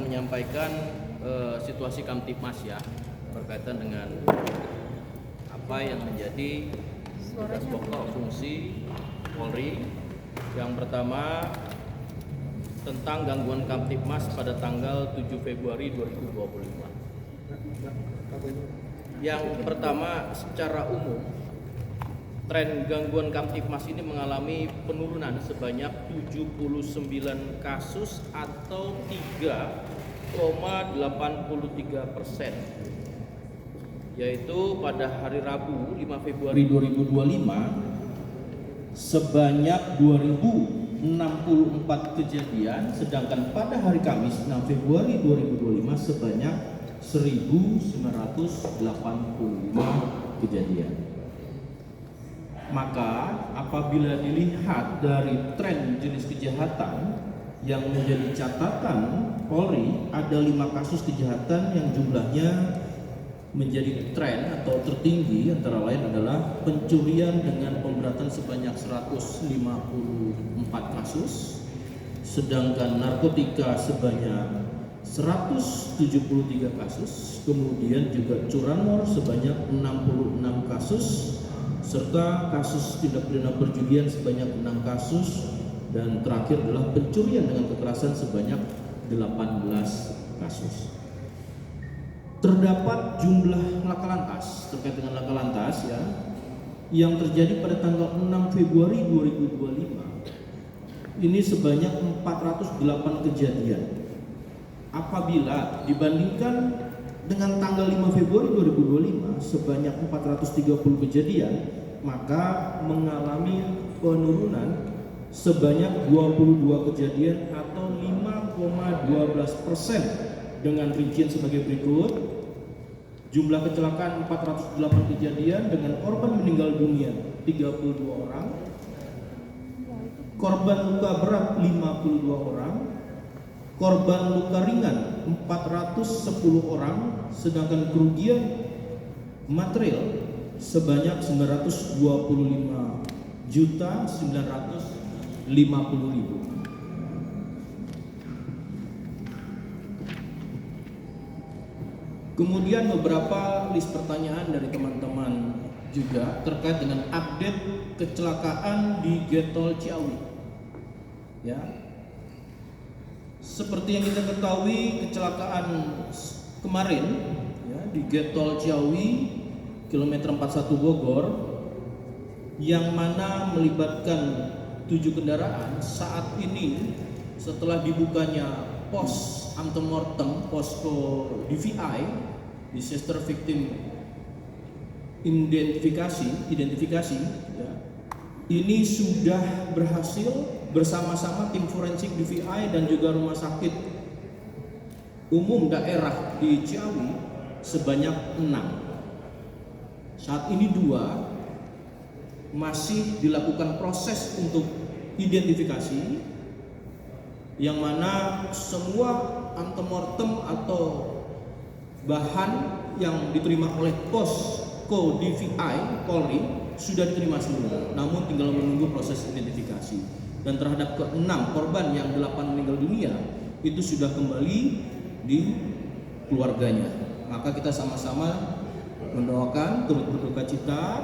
menyampaikan situasi Kamtibmas ya, berkaitan dengan apa yang menjadi tugas pokok fungsi Polri. Yang pertama tentang gangguan Kamtibmas pada tanggal 7 Februari 2025. Yang pertama, secara umum tren gangguan Kamtibmas ini mengalami penurunan sebanyak 79 kasus atau 3,83%, yaitu pada hari Rabu 5 Februari 2025 sebanyak 2064 kejadian, sedangkan pada hari Kamis 6 Februari 2025 sebanyak 1985 kejadian. Maka apabila dilihat dari tren jenis kejahatan yang menjadi catatan Polri, ada 5 kasus kejahatan yang jumlahnya menjadi tren atau tertinggi, antara lain adalah pencurian dengan pemberatan sebanyak 154 kasus, sedangkan narkotika sebanyak 173 kasus, kemudian juga curanmor sebanyak 66 kasus, serta kasus tindak pidana perjudian sebanyak 6 kasus, dan terakhir adalah pencurian dengan kekerasan sebanyak 18 kasus. Terdapat jumlah laka lantas, terkait dengan laka lantas ya, yang terjadi pada tanggal 6 Februari 2025 ini sebanyak 408 kejadian. Apabila dibandingkan dengan tanggal 5 Februari 2025 sebanyak 430 kejadian, maka mengalami penurunan sebanyak 22 kejadian atau 5,12%, dengan rincian sebagai berikut. Jumlah kecelakaan 408 kejadian dengan korban meninggal dunia 32 orang, korban luka berat 52 orang, korban luka ringan 410 orang, sedangkan kerugian material sebanyak 925.950.000. Kemudian beberapa list pertanyaan dari teman-teman juga terkait dengan update kecelakaan di Getol Ciawi. Ya, seperti yang kita ketahui, kecelakaan kemarin ya, di Getol Ciawi kilometer 41 Bogor, yang mana melibatkan 7 kendaraan, saat ini setelah dibukanya pos antemortem, posko DVI, disaster victim identifikasi ya, ini sudah berhasil bersama-sama tim forensik DVI dan juga rumah sakit umum daerah di Ciawi sebanyak 6. Saat ini 2 masih dilakukan proses untuk identifikasi, yang mana semua antemortem atau bahan yang diterima oleh posko DVI Polri sudah diterima semua, namun tinggal menunggu proses identifikasi. Dan terhadap ke-6 korban yang 8 meninggal dunia itu sudah kembali di keluarganya. Maka kita sama-sama mendoakan, turut berduka cita,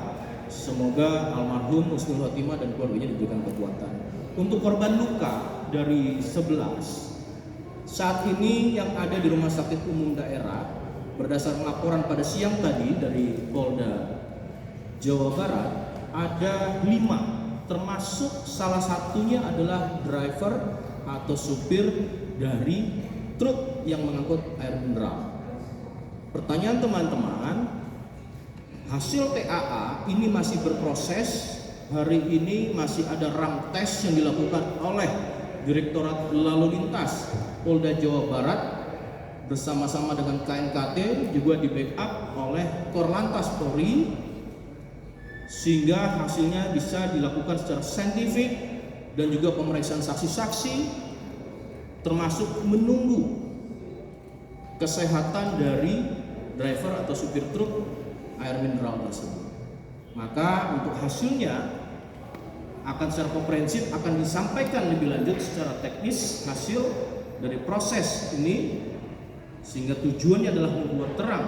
semoga almarhum husnul khotimah dan keluarganya diberikan kekuatan. Untuk korban luka dari 11 saat ini yang ada di Rumah Sakit Umum Daerah, berdasarkan laporan pada siang tadi dari Polda Jawa Barat, ada 5, termasuk salah satunya adalah driver atau supir dari truk yang mengangkut air mineral. Pertanyaan teman-teman, hasil TAA ini masih berproses. Hari ini masih ada ram tes yang dilakukan oleh Direktorat Lalu Lintas Polda Jawa Barat bersama-sama dengan KNKT, juga di backup oleh Korlantas Polri, sehingga hasilnya bisa dilakukan secara saintifik dan juga pemeriksaan saksi-saksi, termasuk menunggu kesehatan dari driver atau supir truk air mineral tersebut. Maka untuk hasilnya akan secara komprehensif akan disampaikan lebih lanjut secara teknis hasil dari proses ini, sehingga tujuannya adalah membuat terang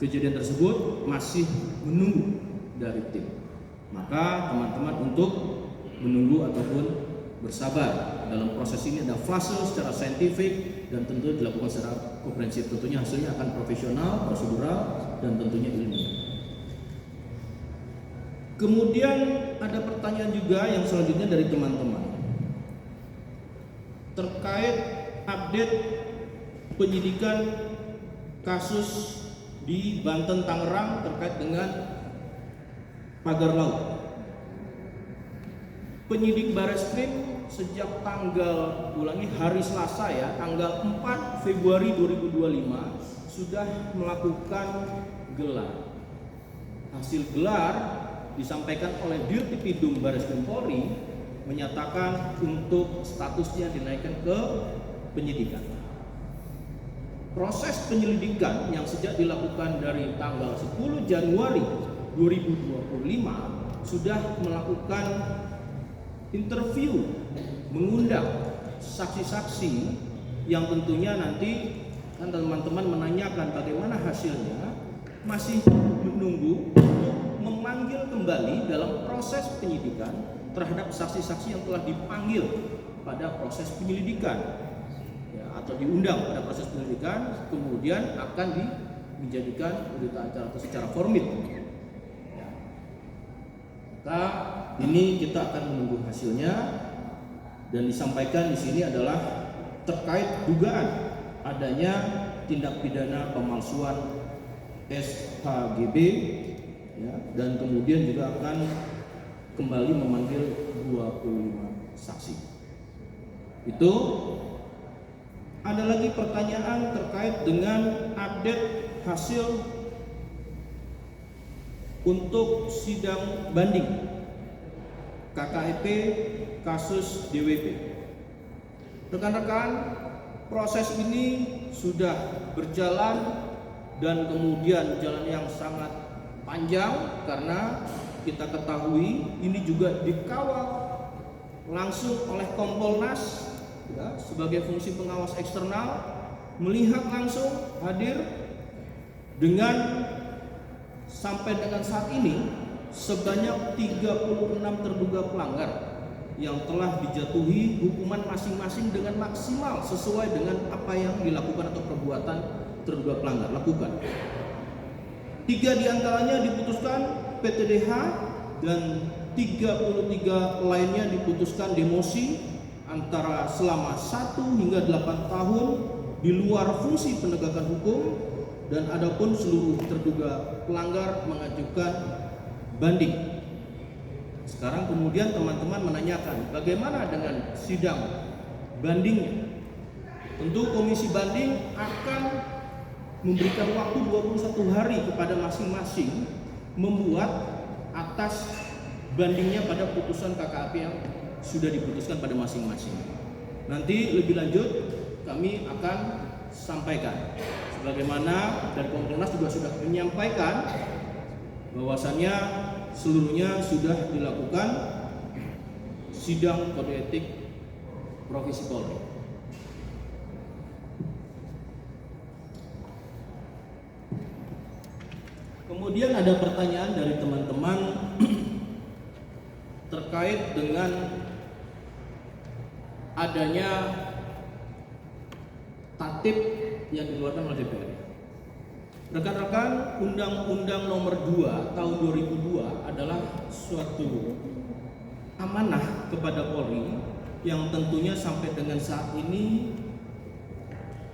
kejadian tersebut, masih menunggu dari tim. Maka teman-teman untuk menunggu ataupun bersabar. Dalam proses ini ada fase secara saintifik dan tentu dilakukan secara komprehensif. Tentunya hasilnya akan profesional, prosedural, dan tentunya ilmiah. Kemudian ada pertanyaan juga yang selanjutnya dari teman-teman terkait update penyidikan kasus di Banten Tangerang terkait dengan pagar laut. Penyidik Bareskrim sejak hari Selasa ya, tanggal 4 Februari 2025 sudah melakukan gelar. Hasil gelar disampaikan oleh Dirtipidum Bareskrim Polri menyatakan untuk statusnya dinaikkan ke penyidikan. Proses penyelidikan yang sejak dilakukan dari tanggal 10 Januari 2025 sudah melakukan interview, mengundang saksi-saksi yang tentunya nanti kan teman-teman menanyakan bagaimana hasilnya, masih menunggu untuk memanggil kembali dalam proses penyidikan terhadap saksi-saksi yang telah dipanggil pada proses penyelidikan ya, atau diundang pada proses penyelidikan, kemudian akan dijadikan berita acara atau secara formil ya. Maka ini kita akan menunggu hasilnya, dan disampaikan di sini adalah terkait dugaan adanya tindak pidana pemalsuan SHGB ya, dan kemudian juga akan kembali memanggil 25 saksi. Itu ada lagi pertanyaan terkait dengan update hasil untuk sidang banding KKEP kasus DWP. Rekan-rekan, proses ini sudah berjalan dan kemudian jalan yang sangat panjang karena kita ketahui ini juga dikawal langsung oleh Kompolnas ya, sebagai fungsi pengawas eksternal, melihat langsung, hadir, dengan sampai dengan saat ini sebanyak 36 terduga pelanggar yang telah dijatuhi hukuman masing-masing dengan maksimal sesuai dengan apa yang dilakukan atau perbuatan terduga pelanggar lakukan. 3 diantaranya diputuskan PTDH dan 33 lainnya diputuskan demosi antara selama 1 hingga 8 tahun di luar fungsi penegakan hukum, dan adapun seluruh terduga pelanggar mengajukan banding. Sekarang kemudian teman-teman menanyakan bagaimana dengan sidang bandingnya. Tentu komisi banding akan memberikan waktu 21 hari kepada masing-masing membuat atas bandingnya pada putusan KKAP yang sudah diputuskan pada masing-masing. Nanti lebih lanjut kami akan sampaikan. Sebagaimana dari Kompolnas juga sudah menyampaikan bahwasannya seluruhnya sudah dilakukan sidang kode etik Profesi Polri. Kemudian ada pertanyaan dari teman-teman terkait dengan adanya tatib yang dikeluarkan oleh DPR. Rekan-rekan, Undang-Undang Nomor 2 Tahun 2002 adalah suatu amanah kepada Polri yang tentunya sampai dengan saat ini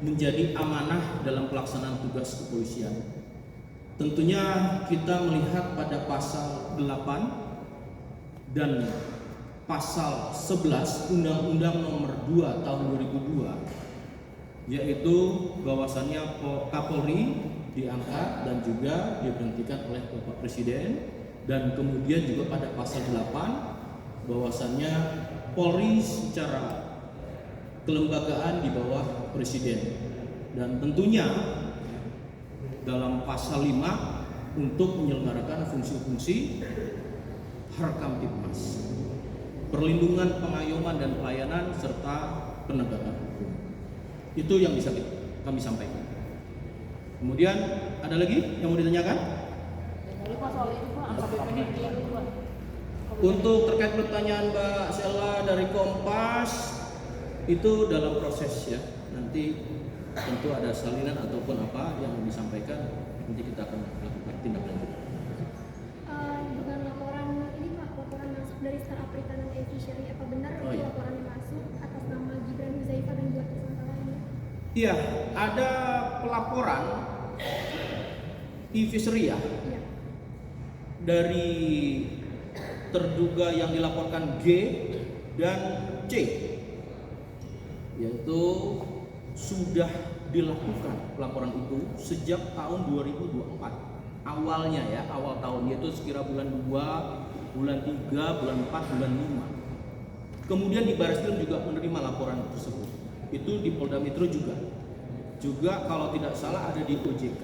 menjadi amanah dalam pelaksanaan tugas kepolisian. Tentunya kita melihat pada pasal 8 dan pasal 11 Undang-Undang Nomor 2 Tahun 2002, yaitu bahwasannya Kapolri diangkat dan juga diberhentikan oleh Bapak Presiden, dan kemudian juga pada pasal 8 bahwasannya Polri secara kelembagaan di bawah Presiden, dan tentunya dalam pasal 5 untuk menyelenggarakan fungsi-fungsi Harkamtibmas, perlindungan, pengayoman dan pelayanan serta penegakan hukum. Itu yang bisa kami sampaikan. Kemudian ada lagi yang mau ditanyakan? Untuk terkait pertanyaan Mbak Sela dari Kompas, itu dalam proses ya. Nanti tentu ada salinan ataupun apa yang disampaikan, nanti kita akan lakukan tindak lanjut. Dengan laporan ini Pak, laporan masuk dari startup perikanan e-fishery, apa benar itu laporan yang masuk atas nama Gibran Huzaifah dan dua tersangka lainnya? Iya, ada pelaporan e-fishery ya. Iya. Dari terduga yang dilaporkan G dan C, yaitu sudah dilakukan pelaporan itu sejak tahun 2024 awalnya ya, awal tahun, yaitu sekira bulan 2, bulan 3, bulan 4, bulan 5. Kemudian di Barreskrim juga menerima laporan tersebut. Itu di Polda Metro juga kalau tidak salah ada di OJK.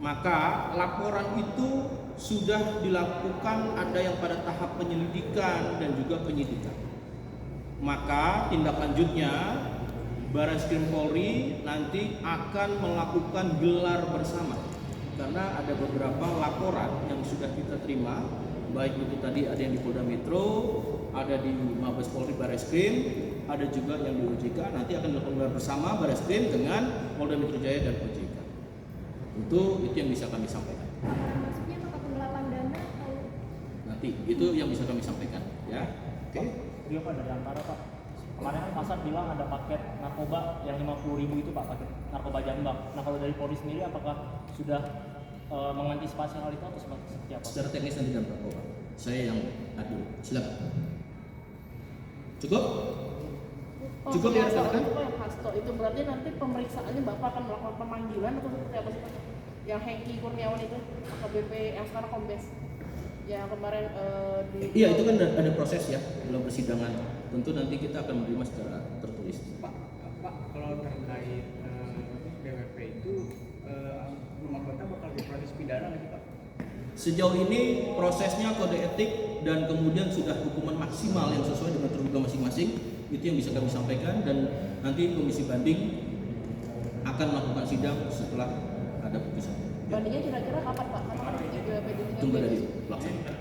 Maka laporan itu sudah dilakukan, ada yang pada tahap penyelidikan dan juga penyidikan. Maka tindak lanjutnya Barreskrim Polri nanti akan melakukan gelar bersama, karena ada beberapa laporan yang sudah kita terima, baik itu tadi ada yang di Polda Metro, ada di Mabes Polri Barreskrim, ada juga yang di OJK. Nanti akan dilakukan gelar bersama Barreskrim dengan Polda Metro Jaya dan OJK. Itu yang bisa kami sampaikan. Maksudnya apakah penggelapan dana atau? Nanti itu yang bisa kami sampaikan ya. Oke. Iya Pak, dari antara Pak, kemarin kan pasar bilang ada paket narkoba yang 50.000 itu Pak, paket narkoba jambak. Nah kalau dari Polri sendiri apakah sudah mengantisipasi hal itu atau seperti apa? Secara teknis nanti dan Pak, saya yang adu. Silakan. Cukup? Cukup ya rekan-rekan? Yang Hasto itu berarti nanti pemeriksaannya Bapak akan melakukan pemanggilan atau seperti apa sih Pak? Yang Hengki Kurniawan itu, AKBP yang sekarang Kombes, yang kemarin Iya, itu kan ada proses ya dalam persidangan. Tentu nanti kita akan menerima secara tertulis. Pak, kalau terkait BWP itu rumah kota bakal diproses pidana lagi Pak? Sejauh ini prosesnya kode etik dan kemudian sudah hukuman maksimal yang sesuai dengan terduga masing-masing. Itu yang bisa kami sampaikan, dan nanti komisi banding akan melakukan sidang setelah ada putusan. bandingnya kira-kira kapan Pak? Karena kan BWP itu Tunggu dari pelaksanaan.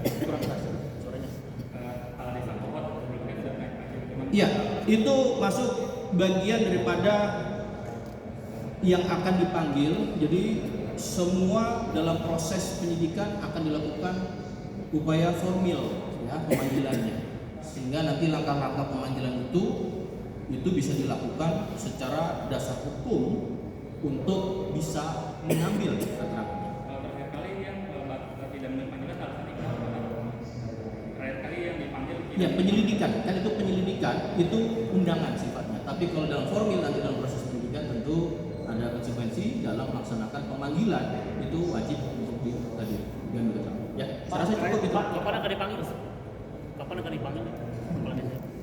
Kurang keras suaranya. Iya, itu masuk bagian daripada yang akan dipanggil. Jadi semua dalam proses penyidikan akan dilakukan upaya formil ya pemanggilannya, sehingga nanti langkah-langkah pemanggilan itu bisa dilakukan secara dasar hukum untuk bisa mengambil keterangannya. Kalau terakhir kali yang tidak menerima panggilan terakhir kali yang dipanggil Ya, penyelidikan, kan itu penyelidikan, itu undangan sifatnya. Tapi kalau dalam formil nanti dalam proses penyidikan tentu ada konsekuensi dalam melaksanakan pemanggilan, itu wajib untuk diambil. Ya, saya rasa cukup itu. Pak, kapan akan dipanggil? Kapan akan dipanggil?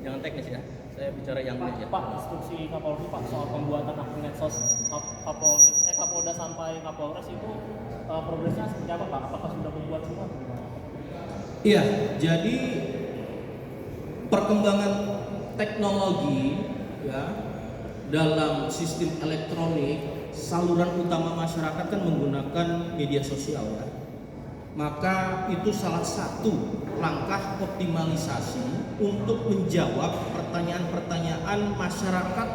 Jangan teknis ya, saya bicara yang Pak, ya. Pak, instruksi Kapolri Pak soal pembuatan akun medsos Kapolda sampai Kapolres itu progresnya seperti apa Pak? Apakah sudah membuat semua? Iya, jadi perkembangan teknologi ya dalam sistem elektronik, saluran utama masyarakat kan menggunakan media sosial ya. Maka itu salah satu langkah optimalisasi untuk menjawab pertanyaan-pertanyaan masyarakat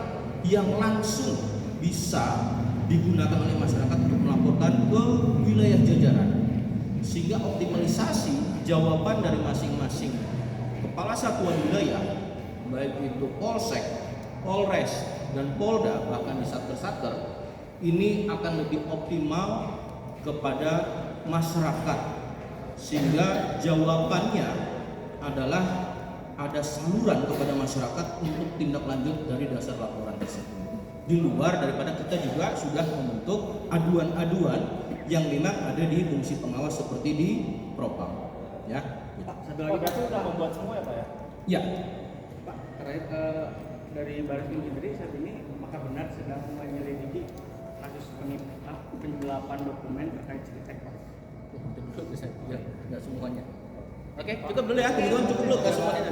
yang langsung bisa digunakan oleh masyarakat untuk melaporkan ke wilayah jajaran, sehingga optimalisasi jawaban dari masing-masing kepala satuan wilayah, baik itu Polsek, Polres, dan Polda, bahkan di Satker-Satker, ini akan lebih optimal kepada masyarakat, sehingga jawabannya adalah ada saluran kepada masyarakat untuk tindak lanjut dari dasar laporan tersebut. Di luar daripada kita juga sudah membentuk aduan-aduan yang memang ada di fungsi pengawas seperti di Propam. Ya. Pak, satu Oh, lagi berarti sudah membuat semua ya Pak ya? Ya. Pak, terakhir dari Barreskrim sendiri saat ini apakah benar sedang menyelidiki kasus penggelapan dokumen terkait Civitek Pak. Itu dulu bisa ya, nggak semuanya. Oke, cukup dulu ya, teman-teman, cukup dulu, nggak semuanya.